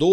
2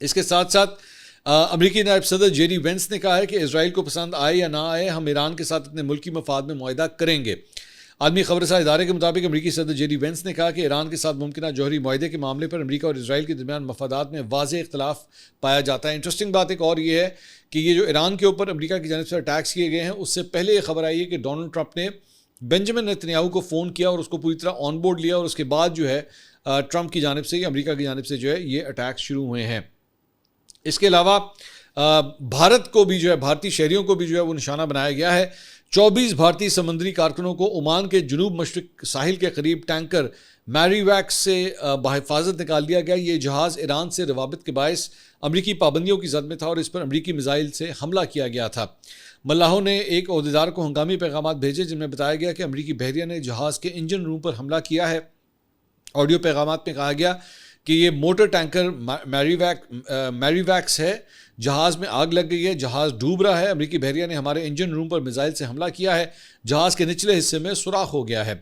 اس کے ساتھ ساتھ امریکی نائب صدر جیری وینس نے کہا ہے کہ اسرائیل کو پسند آئے یا نہ آئے، ہم ایران کے ساتھ اپنے ملکی مفاد میں معاہدہ کریں گے۔ عالمی خبررساں ادارے کے مطابق امریکی صدر جیری وینس نے کہا کہ ایران کے ساتھ ممکنہ جوہری معاہدے کے معاملے پر امریکہ اور اسرائیل کے درمیان مفادات میں واضح اختلاف پایا جاتا ہے۔ انٹرسٹنگ بات ایک اور یہ ہے کہ یہ جو ایران کے اوپر امریکہ کی جانب سے اٹیکس کیے گئے ہیں، اس سے پہلے یہ خبر آئی ہے کہ ڈونلڈ ٹرمپ نے بنجمن نیتنیاہو کو فون کیا اور اس کو پوری طرح آن بورڈ لیا، اور اس کے بعد جو ہے ٹرمپ کی جانب سے یا امریکہ کی جانب سے جو ہے یہ اٹیکس شروع ہوئے ہیں۔ اس کے علاوہ بھارت کو بھی جو ہے، بھارتی شہریوں کو بھی جو ہے وہ نشانہ بنایا گیا ہے۔ 24 بھارتی سمندری کارکنوں کو عمان کے جنوب مشرق ساحل کے قریب ٹینکر میری ویکس سے بحفاظت نکال دیا گیا۔ یہ جہاز ایران سے روابط کے باعث امریکی پابندیوں کی زد میں تھا اور اس پر امریکی میزائل سے حملہ کیا گیا تھا۔ ملاحوں نے ایک عہدیدار کو ہنگامی پیغامات بھیجے جن میں بتایا گیا کہ امریکی بحریہ نے جہاز کے انجن روم پر حملہ کیا ہے۔ آڈیو پیغامات میں کہا گیا کہ یہ موٹر ٹینکر میری ویکس ہے، جہاز میں آگ لگ گئی ہے، جہاز ڈوب رہا ہے، امریکی بحریہ نے ہمارے انجن روم پر میزائل سے حملہ کیا ہے، جہاز کے نچلے حصے میں سوراخ ہو گیا ہے۔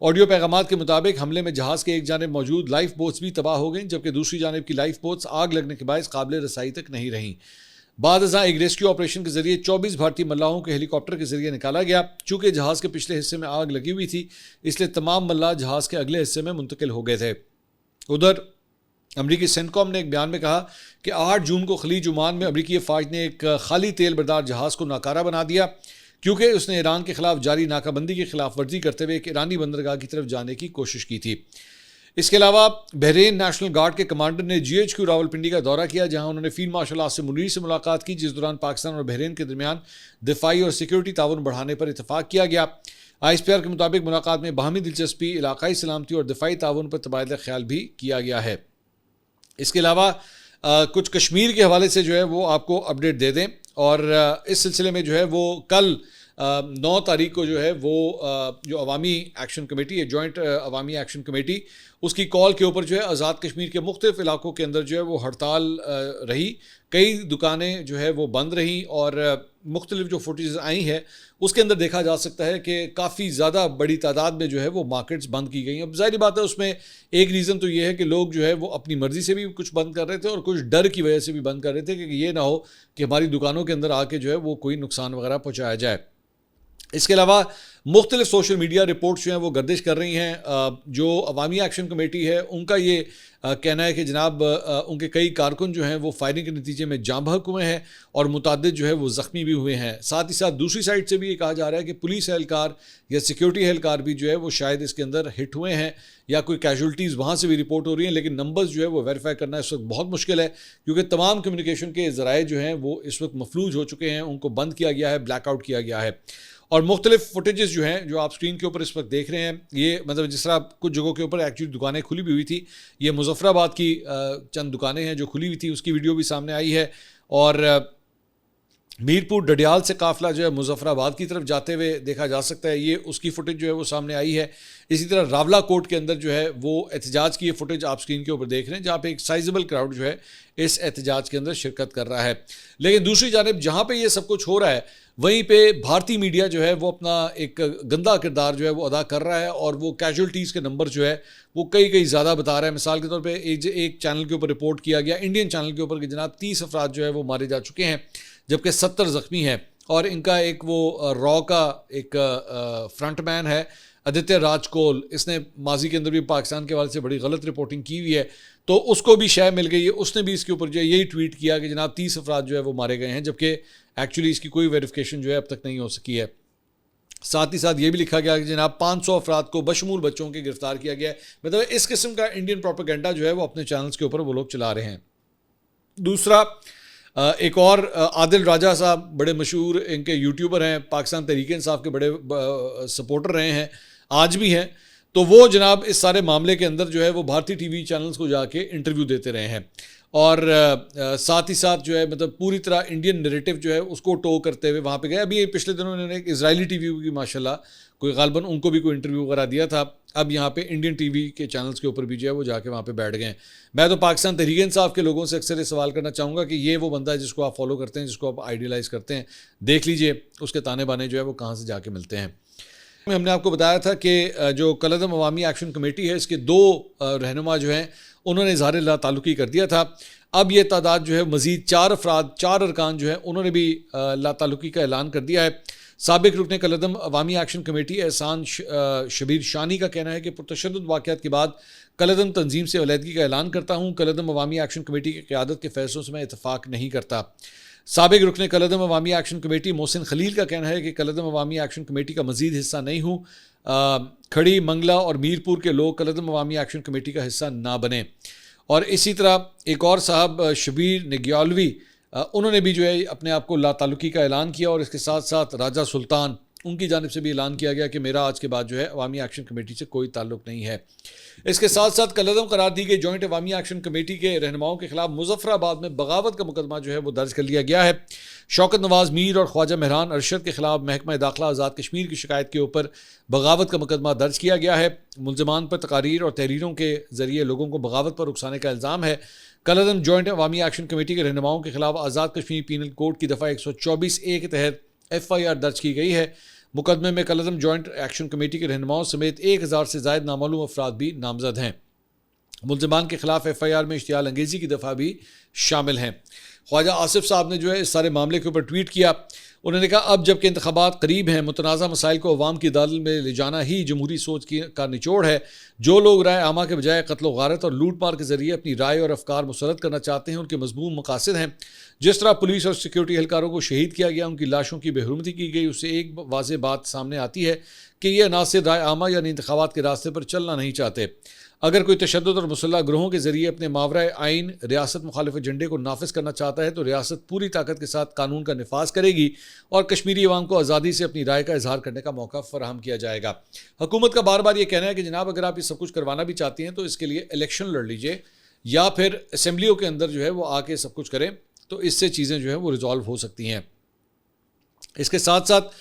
آڈیو پیغامات کے مطابق حملے میں جہاز کے ایک جانب موجود لائف بوٹس بھی تباہ ہو گئیں، جبکہ دوسری جانب کی لائف بوٹس آگ لگنے کے باعث قابل رسائی تک نہیں رہیں۔ بعد ازاں ایک ریسکیو آپریشن کے ذریعے 24 بھارتی ملاحوں کو ہیلی کاپٹر کے ذریعے نکالا گیا۔ چونکہ جہاز کے پچھلے حصے میں آگ لگی ہوئی تھی، اس لیے تمام ملاح جہاز کے اگلے حصے میں منتقل ہو گئے تھے۔ ادھر امریکی سینٹکام نے ایک بیان میں کہا کہ 8 جون کو خلیج عمان میں امریکی افواج نے ایک خالی تیل بردار جہاز کو ناکارہ بنا دیا، کیونکہ اس نے ایران کے خلاف جاری ناکہ بندی کی خلاف ورزی کرتے ہوئے ایک ایرانی بندرگاہ کی طرف جانے کی کوشش کی تھی۔ اس کے علاوہ بحرین نیشنل گارڈ کے کمانڈر نے GHQ راولپنڈی کا دورہ کیا، جہاں انہوں نے فیلڈ مارشل آصم منیر سے ملاقات کی، جس دوران پاکستان اور بحرین کے درمیان دفاعی اور سیکورٹی تعاون بڑھانے پر اتفاق کیا گیا۔ ISPR کے مطابق ملاقات میں باہمی دلچسپی، علاقائی سلامتی اور دفاعی تعاون پر تبادلہ خیال بھی کیا گیا ہے۔ اس کے علاوہ کچھ کشمیر کے حوالے سے جو ہے وہ آپ کو اپڈیٹ دے دیں، اور اس سلسلے میں جو ہے وہ کل 9 تاریخ کو جو ہے وہ جو عوامی ایکشن کمیٹی ہے، جوائنٹ عوامی ایکشن کمیٹی، اس کی کال کے اوپر جو ہے آزاد کشمیر کے مختلف علاقوں کے اندر جو ہے وہ ہڑتال رہی، کئی دکانیں جو ہے وہ بند رہیں، اور مختلف جو فوٹیجز آئی ہیں اس کے اندر دیکھا جا سکتا ہے کہ کافی زیادہ بڑی تعداد میں جو ہے وہ مارکیٹس بند کی گئی ہیں۔ اب ظاہری بات ہے اس میں ایک ریزن تو یہ ہے کہ لوگ جو ہے وہ اپنی مرضی سے بھی کچھ بند کر رہے تھے اور کچھ ڈر کی وجہ سے بھی بند کر رہے تھے کہ یہ نہ ہو کہ ہماری دکانوں کے اندر آ کے جو ہے وہ کوئی نقصان وغیرہ پہنچایا جائے۔ اس کے علاوہ مختلف سوشل میڈیا رپورٹس جو ہیں وہ گردش کر رہی ہیں۔ جو عوامی ایکشن کمیٹی ہے ان کا یہ کہنا ہے کہ جناب ان کے کئی کارکن جو ہیں وہ فائرنگ کے نتیجے میں جاں بحق ہوئے ہیں اور متعدد جو ہے وہ زخمی بھی ہوئے ہیں۔ ساتھ ہی ساتھ دوسری سائڈ سے بھی یہ کہا جا رہا ہے کہ پولیس اہلکار یا سیکیورٹی اہلکار بھی جو ہے وہ شاید اس کے اندر ہٹ ہوئے ہیں، یا کوئی کیجولٹیز وہاں سے بھی رپورٹ ہو رہی ہیں، لیکن نمبرز جو ہے وہ ویریفائی کرنا اس وقت بہت مشکل ہے، کیونکہ تمام کمیونیکیشن کے ذرائع جو ہیں وہ اس وقت مفلوج ہو چکے ہیں، ان کو بند کیا گیا ہے، بلیک آؤٹ کیا گیا ہے۔ اور مختلف فوٹیجز جو ہیں جو آپ اسکرین کے اوپر اس وقت دیکھ رہے ہیں، یہ مطلب جس طرح کچھ جگہوں کے اوپر ایکچولی دکانیں کھلی بھی ہوئی تھی، یہ مظفر آباد کی چند دکانیں ہیں جو کھلی ہوئی تھی، اس کی ویڈیو بھی سامنے آئی ہے، اور میرپور ڈڈیال سے قافلہ جو ہے مظفر آباد کی طرف جاتے ہوئے دیکھا جا سکتا ہے، یہ اس کی فوٹیج جو ہے وہ سامنے آئی ہے۔ اسی طرح راولا کوٹ کے اندر جو ہے وہ احتجاج کی یہ فوٹیج آپ اسکرین کے اوپر دیکھ رہے ہیں، جہاں پہ ایک سائزبل کراؤڈ جو ہے اس احتجاج کے اندر شرکت کر رہا ہے۔ لیکن دوسری جانب جہاں پہ یہ سب کچھ ہو رہا ہے، وہیں پہ بھارتی میڈیا جو ہے وہ اپنا ایک گندا کردار جو ہے وہ ادا کر رہا ہے، اور وہ کیجولٹیز کے نمبر جو ہے وہ کئی زیادہ بتا رہا ہے۔ مثال کے طور پہ ایک چینل کے اوپر رپورٹ کیا گیا، انڈین چینل کے اوپر، کہ جناب 30 افراد جو ہے وہ مارے جا چکے ہیں، جبکہ 70 زخمی ہیں، اور ان کا ایک وہ را کا ایک فرنٹ مین ہے آدتیہ راج کول، اس نے ماضی کے اندر بھی پاکستان کے حوالے سے بڑی غلط رپورٹنگ کی ہوئی ہے، تو اس کو بھی شے مل گئی ہے، اس نے بھی اس کے اوپر جو ہے یہی ٹویٹ کیا کہ جناب 30 افراد جو ہے وہ مارے گئے ہیں، جبکہ ایکچولی اس کی کوئی ویریفیکیشن جو ہے اب تک نہیں ہو سکی ہے۔ ساتھ ہی ساتھ یہ بھی لکھا گیا کہ جناب 500 افراد کو بشمول بچوں کے گرفتار کیا گیا ہے۔ مطلب اس قسم کا انڈین پروپیگنڈا جو ہے وہ اپنے چینلز کے اوپر وہ لوگ چلا رہے ہیں۔ دوسرا ایک اور عادل راجہ صاحب بڑے مشہور ان کے یوٹیوبر ہیں، پاکستان تحریک انصاف کے بڑے سپورٹر رہے ہیں، آج بھی ہیں، تو وہ جناب اس سارے معاملے کے اندر جو ہے وہ بھارتی ٹی وی چینلز کو جا کے انٹرویو دیتے رہے ہیں، اور ساتھ ہی ساتھ جو ہے مطلب پوری طرح انڈین نیریٹو جو ہے اس کو ٹو کرتے ہوئے وہاں پہ گئے۔ ابھی پچھلے دنوں انہوں نے ایک اسرائیلی ٹی وی کی ماشاءاللہ کوئی غالباً ان کو بھی کوئی انٹرویو وغیرہ دیا تھا، اب یہاں پہ انڈین ٹی وی کے چینلز کے اوپر بھی جو ہے وہ جا کے وہاں پہ بیٹھ گئے ہیں۔ میں تو پاکستان تحریک انصاف کے لوگوں سے اکثر یہ سوال کرنا چاہوں گا کہ یہ وہ بندہ ہے جس کو آپ فالو کرتے ہیں، جس کو آپ آئیڈیلائز کرتے ہیں، دیکھ لیجئے اس کے تانے بانے جو ہے وہ کہاں سے جا کے ملتے ہیں۔ ہم نے آپ کو بتایا تھا کہ جو کالعدم عوامی ایکشن کمیٹی ہے اس کے 2 رہنما جو ہیں انہوں نے اظہار لا تعلقی کر دیا تھا. اب یہ تعداد جو ہے مزید 4 ارکان جو ہیں انہوں نے بھی لا تعلقی کا اعلان کر دیا ہے. سابق رکن کالعدم عوامی ایکشن کمیٹی احسان شبیر شانی کا کہنا ہے کہ پرتشدد واقعات کے بعد کالعدم تنظیم سے علیحدگی کا اعلان کرتا ہوں. کالعدم عوامی ایکشن کمیٹی کی قیادت کے فیصلوں سے میں اتفاق نہیں کرتا. سابق رکن کالعدم عوامی ایکشن کمیٹی محسن خلیل کا کہنا ہے کہ کالعدم عوامی ایکشن کمیٹی کا مزید حصہ نہیں ہوں. کھڑی، منگلا اور میرپور کے لوگ کالعدم عوامی ایکشن کمیٹی کا حصہ نہ بنیں. اور اسی طرح ایک اور صاحب شبیر نگیالوی انہوں نے بھی جو ہے اپنے آپ کو لا تعلقی کا اعلان کیا، اور اس کے ساتھ ساتھ راجہ سلطان ان کی جانب سے بھی اعلان کیا گیا کہ میرا آج کے بعد جو ہے عوامی ایکشن کمیٹی سے کوئی تعلق نہیں ہے. اس کے ساتھ ساتھ کالعدم قرار دی گئی جوائنٹ عوامی ایکشن کمیٹی کے رہنماؤں کے خلاف مظفر آباد میں بغاوت کا مقدمہ جو ہے وہ درج کر لیا گیا ہے. شوکت نواز میر اور خواجہ مہران ارشد کے خلاف محکمہ داخلہ آزاد کشمیر کی شکایت کے اوپر بغاوت کا مقدمہ درج کیا گیا ہے. ملزمان پر تقاریر اور تحریروں کے ذریعے لوگوں کو بغاوت پر اکسانے کا الزام ہے. کالعدم جوائنٹ عوامی ایکشن کمیٹی کے رہنماؤں کے خلاف آزاد کشمیر پینل کوڈ کی دفعہ 124(a) کے تحت FIR درج کی گئی ہے. مقدمے میں کالعدم جوائنٹ ایکشن کمیٹی کے رہنماؤں سمیت 1000 سے زائد نامعلوم افراد بھی نامزد ہیں. ملزمان کے خلاف FIR میں اشتعال انگیزی کی دفعہ بھی شامل ہیں. خواجہ آصف صاحب نے جو ہے اس سارے معاملے کے اوپر ٹویٹ کیا. انہوں نے کہا اب جب کہ انتخابات قریب ہیں، متنازع مسائل کو عوام کی عدالت میں لے جانا ہی جمہوری سوچ کا نچوڑ ہے. جو لوگ رائے عامہ کے بجائے قتل و غارت اور لوٹ مار کے ذریعے اپنی رائے اور افکار مسرد کرنا چاہتے ہیں ان کے مضمون مقاصد ہیں. جس طرح پولیس اور سیکیورٹی اہلکاروں کو شہید کیا گیا، ان کی لاشوں کی بے حرمتی کی گئی، اس سے ایک واضح بات سامنے آتی ہے کہ یہ ناصر رائے عامہ یعنی انتخابات کے راستے پر چلنا نہیں چاہتے. اگر کوئی تشدد اور مسلح گروہوں کے ذریعے اپنے ماورائے آئین ریاست مخالف ایجنڈے کو نافذ کرنا چاہتا ہے تو ریاست پوری طاقت کے ساتھ قانون کا نفاذ کرے گی اور کشمیری عوام کو آزادی سے اپنی رائے کا اظہار کرنے کا موقع فراہم کیا جائے گا. حکومت کا بار بار یہ کہنا ہے کہ جناب اگر آپ یہ سب کچھ کروانا بھی چاہتی ہیں تو اس کے لیے الیکشن لڑ لیجئے یا پھر اسمبلیوں کے اندر جو ہے وہ آ کے سب کچھ کریں تو اس سے چیزیں جو ہیں وہ ریزالو ہو سکتی ہیں. اس کے ساتھ ساتھ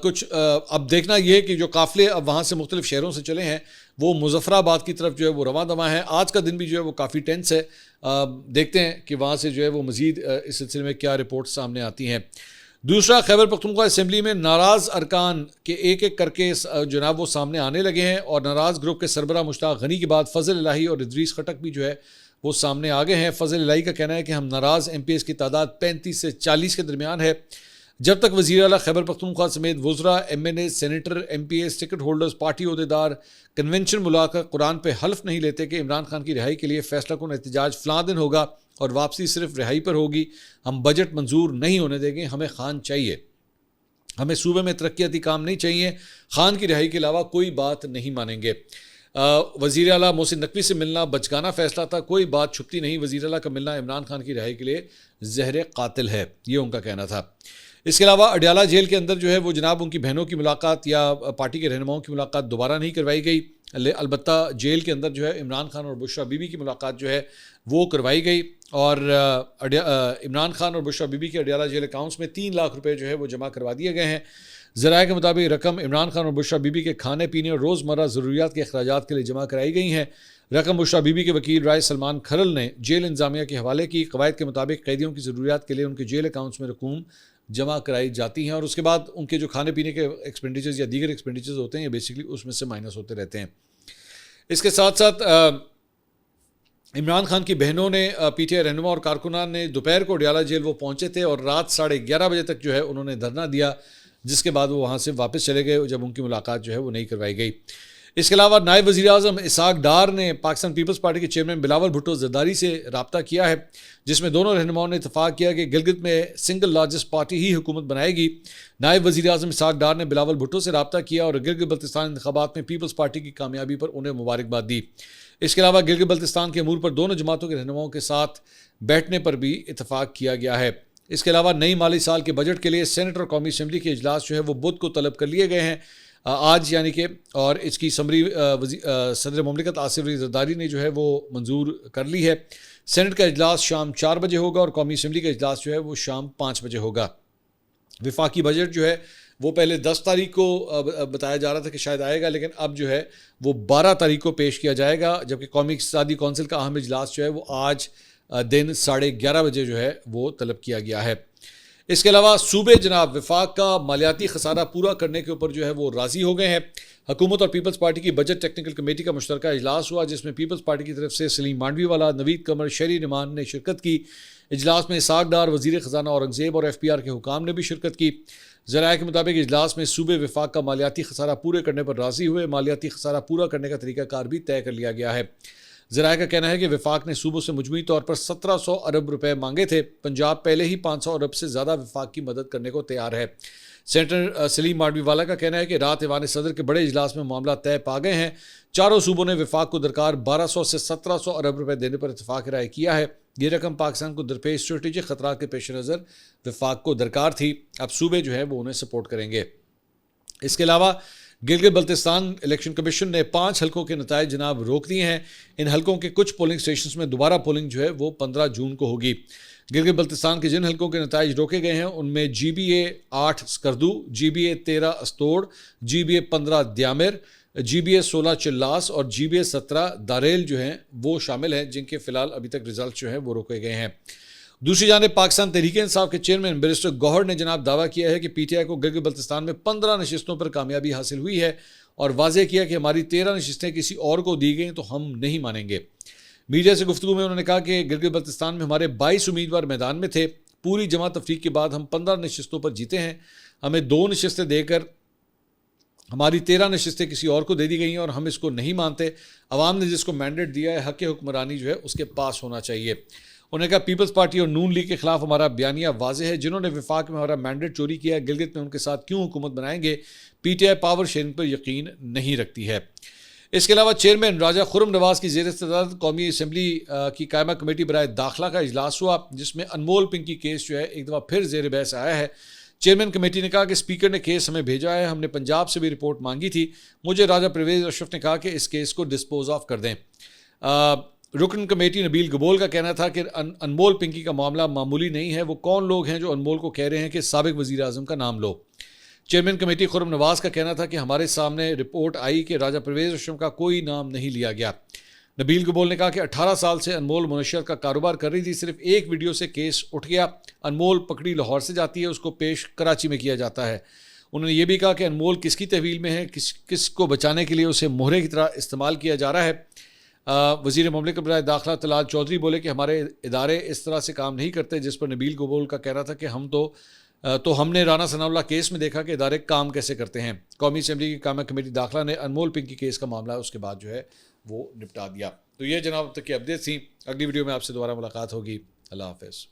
کچھ اب دیکھنا یہ کہ جو قافلے اب وہاں سے مختلف شہروں سے چلے ہیں وہ مظفر آباد کی طرف جو ہے وہ رواں دواں ہیں. آج کا دن بھی جو ہے وہ کافی ٹینس ہے. دیکھتے ہیں کہ وہاں سے جو ہے وہ مزید اس سلسلے میں کیا رپورٹ سامنے آتی ہیں. دوسرا، خیبر پختونخوا اسمبلی میں ناراض ارکان کے ایک ایک کر کے جناب وہ سامنے آنے لگے ہیں، اور ناراض گروپ کے سربراہ مشتاق غنی کے بعد فضل الہی اور ادریس خٹک بھی جو ہے وہ سامنے آگے ہیں. فضل الہی کا کہنا ہے کہ ہم ناراض MPs کی تعداد 35 سے 40 کے درمیان ہے. جب تک وزیر اعلیٰ خیبر پختونخوا سمیت وزراء، MNA، senator, MPs، ticket holders, party عہدیدار کنونشن بلا کر قرآن پہ حلف نہیں لیتے کہ عمران خان کی رہائی کے لیے فیصلہ کن احتجاج فلاں دن ہوگا اور واپسی صرف رہائی پر ہوگی، ہم بجٹ منظور نہیں ہونے دیں گے، ہمیں خان چاہیے، ہمیں صوبے میں ترقیاتی کام نہیں چاہیے، خان کی رہائی کے علاوہ کوئی بات نہیں مانیں گے. وزیر اعلیٰ محسن نقوی سے ملنا بچگانہ فیصلہ تھا، کوئی بات چھپتی نہیں، وزیر اعلیٰ کا ملنا عمران خان کی رہائی کے لیے زہر قاتل ہے، یہ ان کا کہنا تھا. اس کے علاوہ اڈیالہ جیل کے اندر جو ہے وہ جناب ان کی بہنوں کی ملاقات یا پارٹی کے رہنماؤں کی ملاقات دوبارہ نہیں کروائی گئی. البتہ جیل کے اندر جو ہے عمران خان اور بشرا بی بی کی ملاقات جو ہے وہ کروائی گئی، اور عمران خان اور بشرا بی بی کے اڈیالہ جیل اکاؤنٹس میں 3 لاکھ روپے جو ہے وہ جمع کروا دیے گئے ہیں. ذرائع کے مطابق رقم عمران خان اور بشرا بی بی کے کھانے پینے اور روزمرہ ضروریات کے اخراجات کے لیے جمع کرائی گئی ہیں. رقم بشرا بی بی کے وکیل رائے سلمان کھرل نے جیل انتظامیہ کے حوالے کی. قواعد کے مطابق قیدیوں کی ضروریات کے لیے ان کے جیل اکاؤنٹس میں رقوم جمع کرائی جاتی ہیں، اور اس کے بعد ان کے جو کھانے پینے کے ایکسپینڈیچرز یا دیگر ایکسپینڈیچرز ہوتے ہیں یہ بیسکلی اس میں سے مائنس ہوتے رہتے ہیں. اس کے ساتھ ساتھ عمران خان کی بہنوں نے PTI رہنما اور کارکنان نے دوپہر کو اڈیالہ جیل وہ پہنچے تھے اور رات 11:30 بجے تک جو ہے انہوں نے دھرنا دیا، جس کے بعد وہ وہاں سے واپس چلے گئے جب ان کی ملاقات جو ہے وہ نہیں کروائی گئی. اس کے علاوہ نائب وزیر اعظم اسحاق ڈار نے پاکستان پیپلز پارٹی کے چیئرمین بلاول بھٹو زرداری سے رابطہ کیا ہے، جس میں دونوں رہنماؤں نے اتفاق کیا کہ گلگت میں سنگل لارجسٹ پارٹی ہی حکومت بنائے گی. نائب وزیر اعظم اسحاق ڈار نے بلاول بھٹو سے رابطہ کیا اور گلگت بلتستان انتخابات میں پیپلز پارٹی کی کامیابی پر انہیں مبارکباد دی. اس کے علاوہ گلگت بلتستان کے امور پر دونوں جماعتوں کے رہنماؤں کے ساتھ بیٹھنے پر بھی اتفاق کیا گیا ہے. اس کے علاوہ نئی مالی سال کے بجٹ کے لیے سینٹ اور قومی اسمبلی کے اجلاس جو ہے وہ بدھ کو طلب کر لیے گئے ہیں آج، یعنی کہ، اور اس کی سمری صدر مملکت آصف علی زرداری نے جو ہے وہ منظور کر لی ہے. سینٹ کا اجلاس شام 4 بجے ہوگا اور قومی اسمبلی کا اجلاس جو ہے وہ شام 5 بجے ہوگا. وفاقی بجٹ جو ہے وہ پہلے 10 تاریخ کو بتایا جا رہا تھا کہ شاید آئے گا، لیکن اب جو ہے وہ 12 تاریخ کو پیش کیا جائے گا، جبکہ قومی اقتصادی کونسل کا اہم اجلاس جو ہے وہ آج دن 11:30 بجے جو ہے وہ طلب کیا گیا ہے. اس کے علاوہ صوبے جناب وفاق کا مالیاتی خسارہ پورا کرنے کے اوپر جو ہے وہ راضی ہو گئے ہیں۔ حکومت اور پیپلز پارٹی کی بجٹ ٹیکنیکل کمیٹی کا مشترکہ اجلاس ہوا، جس میں پیپلز پارٹی کی طرف سے سلیم مانڈوی والا، نوید قمر، شہری نعمان نے شرکت کی۔ اجلاس میں اسحاق ڈار، وزیر خزانہ اورنگزیب اور ایف پی آر کے حکام نے بھی شرکت کی۔ ذرائع کے مطابق اجلاس میں صوبے وفاق کا مالیاتی خسارہ پورے کرنے پر راضی ہوئے۔ مالیاتی خسارہ پورا کرنے کا طریقہ کار بھی طے کر لیا گیا ہے۔ ذرائع کا کہنا ہے کہ وفاق نے صوبوں سے مجموعی طور پر 1700 ارب روپے مانگے تھے۔ پنجاب پہلے ہی 500 ارب سے زیادہ وفاق کی مدد کرنے کو تیار ہے۔ سینیٹر سلیم مانڈوی والا کا کہنا ہے کہ رات ایوان صدر کے بڑے اجلاس میں معاملہ طے پا گئے ہیں۔ چاروں صوبوں نے وفاق کو درکار 1200 سے 1700 ارب روپے دینے پر اتفاق رائے کیا ہے۔ یہ رقم پاکستان کو درپیش اسٹریٹجک خطرات کے پیش نظر وفاق کو درکار تھی۔ اب صوبے جو ہے وہ انہیں سپورٹ کریں گے۔ اس کے علاوہ گلگت بلتستان الیکشن کمیشن نے 5 حلقوں کے نتائج جناب روک دیے ہیں۔ ان حلقوں کے کچھ پولنگ اسٹیشنز میں دوبارہ پولنگ جو ہے وہ 15 جون کو ہوگی۔ گلگت بلتستان کے جن حلقوں کے نتائج روکے گئے ہیں ان میں جی بی اے 8 اسکردو، جی بی اے 13 استوڑ، جی بی اے 15 دیامر، جی بی اے 16 چلاس اور جی بی اے 17 داریل جو ہیں وہ شامل ہیں، جن کے فی الحال ابھی تک رزلٹ جو ہیں وہ روکے گئے ہیں۔ دوسری جانب پاکستان تحریک انصاف کے چیئرمین بیرسٹر گوہر نے جناب دعویٰ کیا ہے کہ پی ٹی آئی کو گلگت بلتستان میں 15 نشستوں پر کامیابی حاصل ہوئی ہے اور واضح کیا کہ ہماری 13 نشستیں کسی اور کو دی گئیں تو ہم نہیں مانیں گے۔ میڈیا سے گفتگو میں انہوں نے کہا کہ گلگت بلتستان میں ہمارے 22 امیدوار میدان میں تھے، پوری جمع تفریق کے بعد ہم 15 نشستوں پر جیتے ہیں، ہمیں 2 نشستیں دے کر ہماری 13 نشستیں کسی اور کو دے دی گئی ہیں اور ہم اس کو نہیں مانتے۔ عوام نے جس کو مینڈیٹ دیا ہے حق حکمرانی جو ہے اس کے پاس ہونا چاہیے۔ انہوں نے کہا پیپلز پارٹی اور نون لیگ کے خلاف ہمارا بیانیہ واضح ہے، جنہوں نے وفاق میں ہمارا مینڈیٹ چوری کیا، گلگت میں ان کے ساتھ کیوں حکومت بنائیں گے؟ PTI power sharing پر یقین نہیں رکھتی ہے۔ اس کے علاوہ چیئرمین راجہ خرم نواز کی زیر صدارت قومی اسمبلی کی قائمہ کمیٹی برائے داخلہ کا اجلاس ہوا، جس میں انمول پنکی کیس جو ہے ایک دفعہ پھر زیر بحث آیا ہے۔ چیئرمین کمیٹی نے کہا کہ اسپیکر نے کیس ہمیں بھیجا ہے، ہم نے پنجاب سے بھی رپورٹ مانگی تھی، مجھے راجہ پرویز اشرف نے کہا کہ اس کیس کو ڈسپوز آف کر دیں۔ رکن کمیٹی نبیل گبول کا کہنا تھا کہ انمول پنکی کا معاملہ معمولی نہیں ہے، وہ کون لوگ ہیں جو انمول کو کہہ رہے ہیں کہ سابق وزیر اعظم کا نام لو؟ چیئرمین کمیٹی خرم نواز کا کہنا تھا کہ ہمارے سامنے رپورٹ آئی کہ راجہ پرویز اشرف کا کوئی نام نہیں لیا گیا۔ نبیل گبول نے کہا کہ 18 سال سے انمول منشیات کا کاروبار کر رہی تھی، صرف ایک ویڈیو سے کیس اٹھ گیا۔ انمول پکڑی لاہور سے جاتی ہے، اس کو پیش کراچی میں کیا جاتا ہے۔ انہوں نے یہ بھی کہا کہ انمول کس کی تحویل میں ہے، کس کو بچانے کے لیے اسے مہرے کی طرح استعمال کیا جا رہا ہے۔ وزیر مملکت برائے داخلہ طلال چودھری بولے کہ ہمارے ادارے اس طرح سے کام نہیں کرتے، جس پر نبیل گبول کا کہنا تھا کہ ہم نے رانا ثناء اللہ کیس میں دیکھا کہ ادارے کام کیسے کرتے ہیں۔ قومی اسمبلی کی قائمہ کمیٹی داخلہ نے انمول پنکی کیس کا معاملہ اس کے بعد جو ہے وہ نپٹا دیا۔ تو یہ جناب اب تک کی اپڈیٹ تھیں۔ اگلی ویڈیو میں آپ سے دوبارہ ملاقات ہوگی۔ اللہ حافظ۔